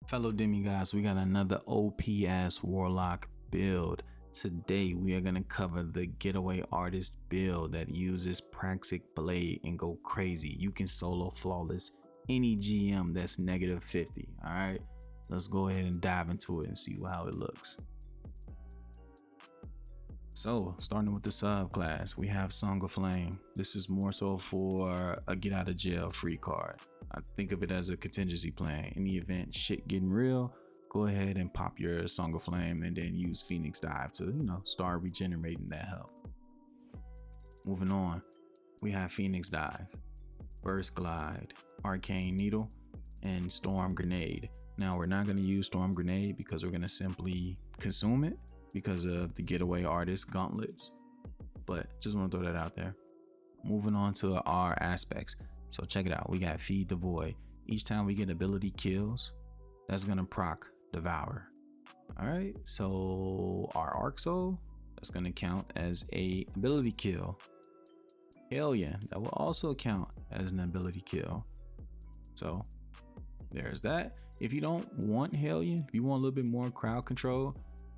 Fellow demigods, we got another OP-ass warlock build. Today we are going to cover the getaway artist build that uses Praxic Blade and go crazy. You can solo flawless any GM that's negative 50. Alright, let's go ahead and dive into it and see how it looks. So starting with the subclass, we have Song of Flame. This is more so for a get out of jail free card. I think of it as a contingency plan. In the event shit getting real, go ahead and pop your Song of Flame and then use Phoenix Dive to, start regenerating that health. Moving on, we have Phoenix Dive, Burst Glide, Arcane Needle, and Storm Grenade. Now we're not going to use Storm Grenade because we're going to simply consume it because of the getaway artist gauntlets, but just want to throw that out there. Moving on to our aspects. So check it out. We got Feed the Void. Each time we get ability kills, that's gonna proc Devour. All right. So our Arc Soul, that's gonna count as a ability kill. Hellion, that will also count as an ability kill. So there's that. If you don't want Hellion, if you want a little bit more crowd control,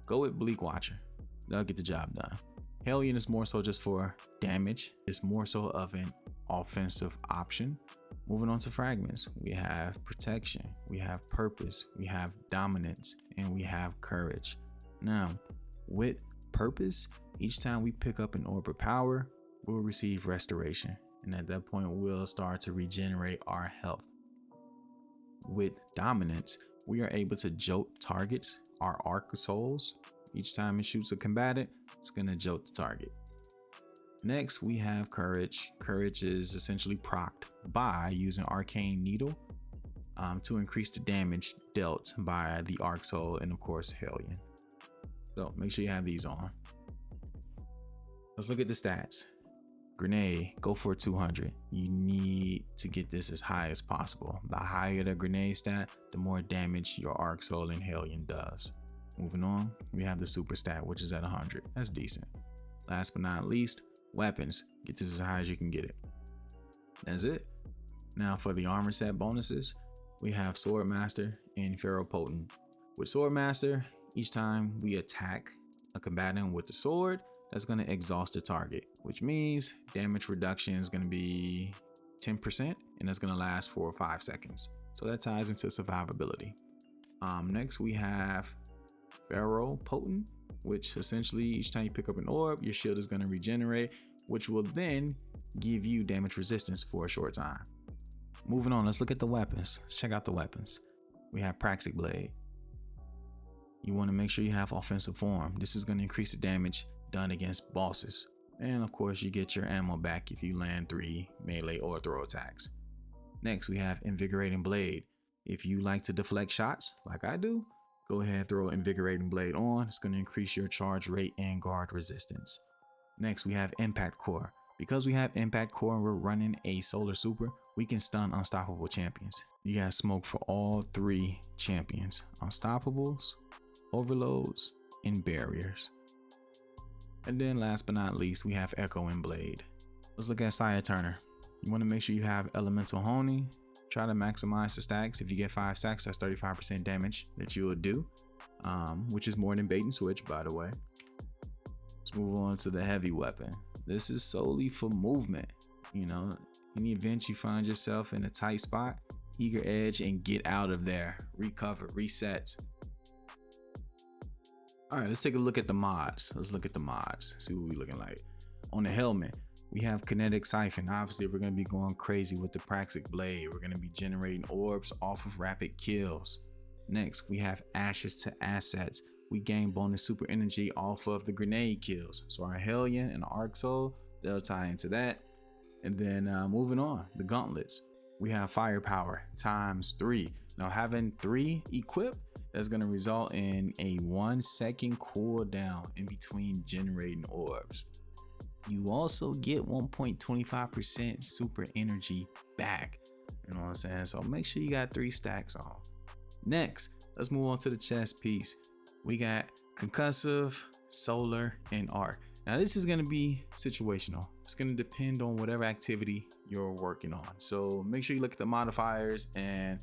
go with Bleak Watcher. That'll get the job done. Hellion is more so just for damage. It's more so of an offensive option. Moving on to fragments, we have protection, we have purpose, we have dominance, and we have courage. Now, with purpose, each time we pick up an orb of power, we'll receive restoration. And at that point, we'll start to regenerate our health. With dominance, we are able to jolt targets, our Arc Souls. Each time it shoots a combatant, it's gonna jolt the target. Next, we have Courage. Courage is essentially procced by using Arcane Needle to increase the damage dealt by the Arc Soul and of course Hellion. So make sure you have these on. Let's look at the stats. Grenade, go for 200. You need to get this as high as possible. The higher the grenade stat, the more damage your Arc Soul and Hellion does. Moving on, we have the super stat, which is at 100. That's decent. Last but not least, weapons. Get this as high as you can get it. That's it. Now for the armor set bonuses, we have Swordmaster and Ferropotent. With Swordmaster, each time we attack a combatant with the sword, that's going to exhaust the target, which means damage reduction is going to be 10%, and that's going to last for 5 seconds. So that ties into survivability. Next, we have Ferropotent, which essentially each time you pick up an orb, your shield is going to regenerate, which will then give you damage resistance for a short time. Moving on, let's look at the weapons. Let's check out the weapons. We have Praxic Blade. You want to make sure you have offensive form. This is going to increase the damage done against bosses. And of course, you get your ammo back if you land 3 melee or throw attacks. Next, we have Invigorating Blade. If you like to deflect shots, like I do, go ahead and throw Invigorating Blade on. It's going to increase your charge rate and guard resistance. Next, we have Impact Core. Because we have Impact Core and we're running a Solar Super, we can stun unstoppable champions. You got smoke for all 3 champions: Unstoppables, Overloads, and Barriers. And then last but not least, we have Echoing Blade. Let's look at Saya Turner. You want to make sure you have Elemental Honing. Try to maximize the stacks. If you get 5 stacks, that's 35% damage that you will do, which is more than bait and switch, by the way. Let's move on to the heavy weapon. This is solely for movement. In the event you find yourself in a tight spot, eager edge and get out of there. Recover, reset. All right, let's take a look at the mods. See what we're looking like. On the helmet, we have Kinetic Siphon. Obviously, we're going to be going crazy with the Praxic Blade. We're going to be generating orbs off of rapid kills. Next, we have Ashes to Assets. We gain bonus super energy off of the grenade kills. So our Hellion and Arc Soul, they'll tie into that. And then moving on, the gauntlets. We have Firepower ×3. Now having 3 equipped, that's going to result in a 1 second cooldown in between generating orbs. You also get 1.25% super energy back. You know what I'm saying? So make sure you got 3 stacks on. Next, let's move on to the chest piece. We got Concussive, Solar, and Arc. Now this is going to be situational. It's going to depend on whatever activity you're working on. So make sure you look at the modifiers and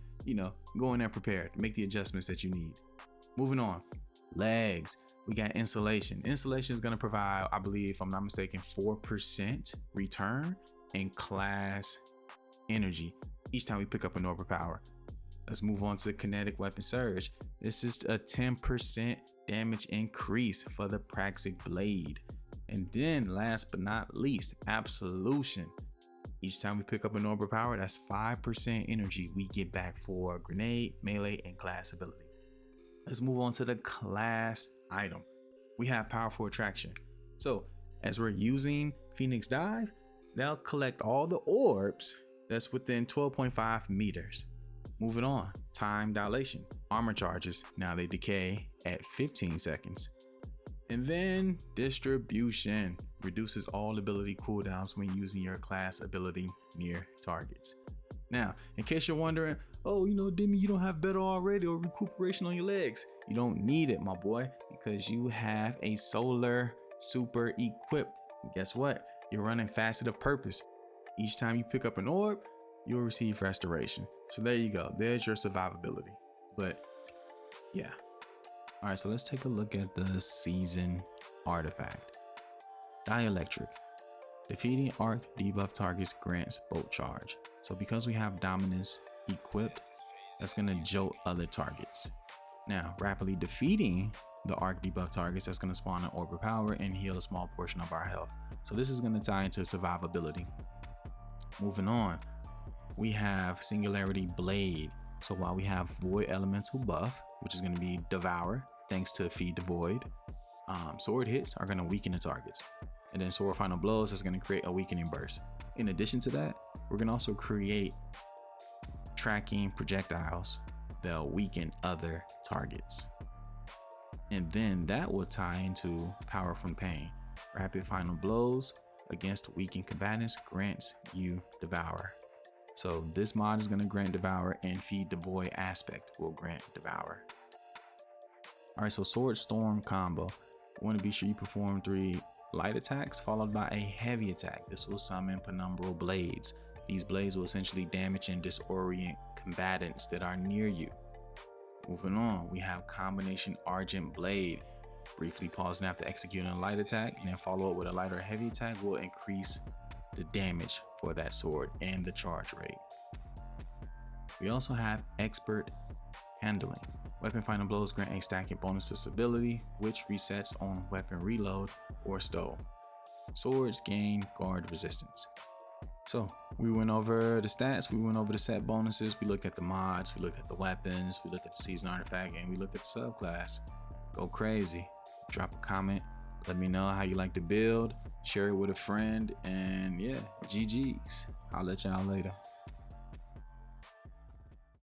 go in there prepared, make the adjustments that you need. Moving on, legs. We got insulation. Insulation is going to provide, I believe, if I'm not mistaken, 4% return in class energy each time we pick up an orb of power. Let's move on to kinetic weapon surge. This is a 10% damage increase for the Praxic blade. And then last but not least, absolution. Each time we pick up an orb of power, that's 5% energy we get back for grenade, melee, and class ability. Let's move on to the class item. We have powerful attraction. So as we're using Phoenix Dive, they'll collect all the orbs that's within 12.5 meters. Moving on, time dilation. Armor charges, now they decay at 15 seconds. And then distribution reduces all ability cooldowns when using your class ability near targets. Now, in case you're wondering, oh, Demi, you don't have better already or recuperation on your legs. You don't need it, my boy, because you have a solar super equipped. And guess what? You're running Facet of Purpose. Each time you pick up an orb, you'll receive restoration. So there you go. There's your survivability. But yeah. All right, so let's take a look at the season artifact. Dielectric. Defeating arc debuff targets grants bolt charge. So because we have Dominus equipped, that's gonna jolt other targets. Now, rapidly defeating the arc debuff targets, that's gonna spawn an orb of power and heal a small portion of our health. So this is gonna tie into survivability. Moving on, we have Singularity Blade. So while we have Void Elemental buff, which is gonna be Devour, thanks to Feed the Void, sword hits are gonna weaken the targets. And then sword final blows is gonna create a weakening burst. In addition to that, we're gonna also create tracking projectiles that'll weaken other targets. And then that will tie into Power from Pain. Rapid final blows against weakened combatants grants you Devour. So this mod is gonna grant Devour, and Feed the Void aspect will grant Devour. All right, so Sword Storm combo. You wanna be sure you perform 3 light attacks followed by a heavy attack. This will summon Penumbral Blades. These blades will essentially damage and disorient combatants that are near you. Moving on, we have Combination Argent Blade. Briefly pausing after executing a light attack, and then follow up with a light or heavy attack will increase the damage for that sword and the charge rate. We also have Expert Handling. Weapon final blows grant a stacking bonus to stability, which resets on weapon reload or stow. Swords gain guard resistance. So we went over the stats, we went over the set bonuses, we looked at the mods, we looked at the weapons, we looked at the season artifact, and we looked at the subclass. Go crazy. Drop a comment, let me know how you like the build, share it with a friend, and yeah, GG's. I'll let y'all later.